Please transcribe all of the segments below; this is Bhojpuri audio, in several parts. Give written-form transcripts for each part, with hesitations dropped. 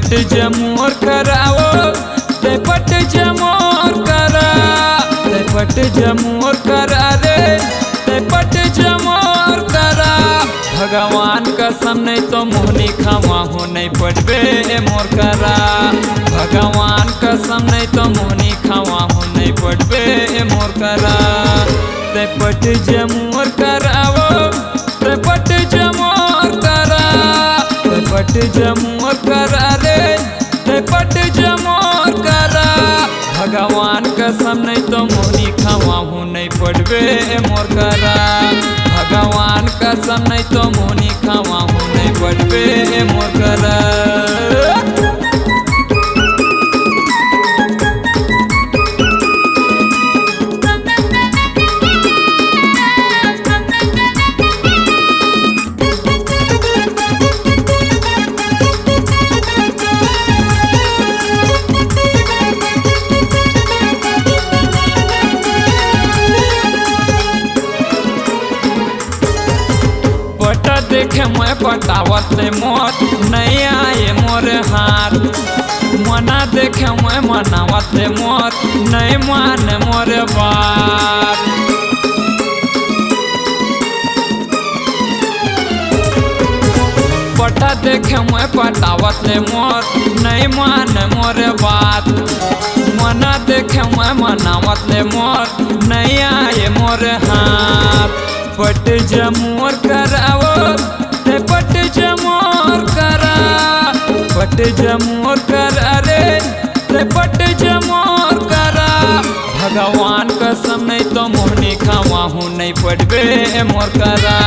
पट जमोर कराओ ते पट जमोर करा ते पट जमोर करा रे ते पट जमोर करा। भगवान कसम नहीं तो मोहनी खावा हो नहीं पटबे मोर करा। भगवान कसम नहीं तो मोहनी खावा हो नहीं पटबे मोर करा। ते पट जमोर कराओ ते पट जमोर करा ते पट जमोर करा रे ते पट जमोर करा। भगवान कसम नहीं तो मोहनी खावा हो नहीं पटबे मोर करा। भगवान कसम नहीं तो मोहनी खावा हो नहीं पटबे मोर करा। पटा देखे मैं पटावत मोत नहीं आए मोर हाथ। मना देखे मैं मनावत मोत नहीं मान मोर बात। पटा देखे मैं पटावत मोत नहीं मान मोर बात। मना देखे मैं मनावत मोत नहीं आए मोर हाथ। पट जमोर कराओ ते पट जमोर करा पट जमोर करा रे ते पट जमोर करा। भगवान कसम नहीं तो मोहनी खावा हूँ नहीं पटबे मोर करा।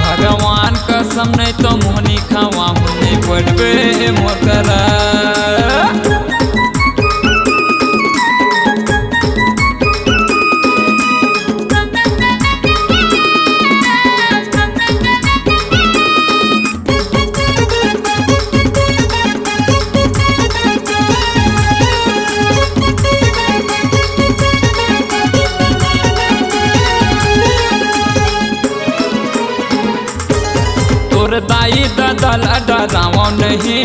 भगवान कसम नहीं तो मोहनी खावा हूँ नहीं पटबे मोर करा। तोर दाई ददल डराओ नहीं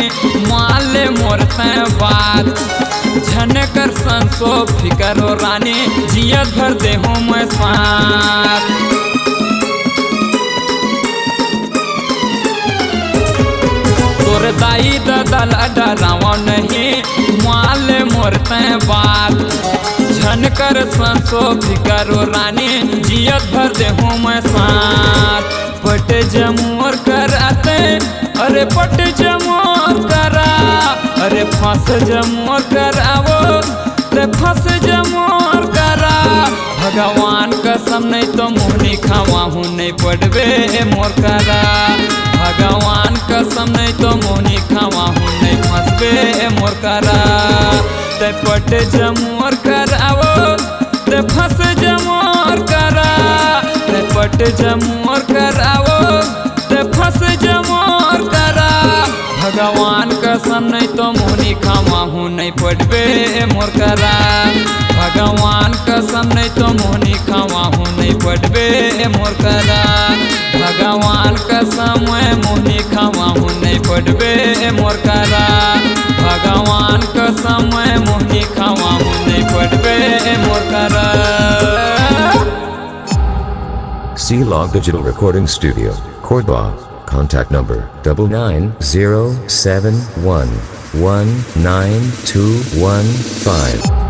माले मोर बात। झन कर संसो फिकरो रानी जियत भर दे हूँ मैं साथ। तोर दाई ददल डराओ नहीं माले मोर बात। झन कर संसो फिकरो रानी जियत भर दे हूँ मैं साथ। पट जमोर कराते अरे पट जमोर करा अरे फंस जमोर कराओ ते फंस जमोर करा। भगवान कसम नहीं तो मोहनी खावा हूँ नहीं पटबे मोर करा। भगवान कसम नहीं तो मोहनी खावा हूँ नहीं फंसबे मोर करा। ते पट जमोर कराओ ते फंस जमोर करा ते पट जमोर कराओ ते फंस जमोर करा। भगवान कसम नहीं तो मोहनी खावा हूँ नहीं पटबे मोर करा। भगवान कसम नहीं तो मोहनी खावा हूँ नहीं पटबे मोर करा। भगवान कसम मोहनी खावा हूँ नहीं पटबे मोर करा। भगवान कसम मोहनी खावा हूँ नहीं पटबे मोर करा। C-Log Digital Recording Studio, Cordoba. Contact number 99071192115.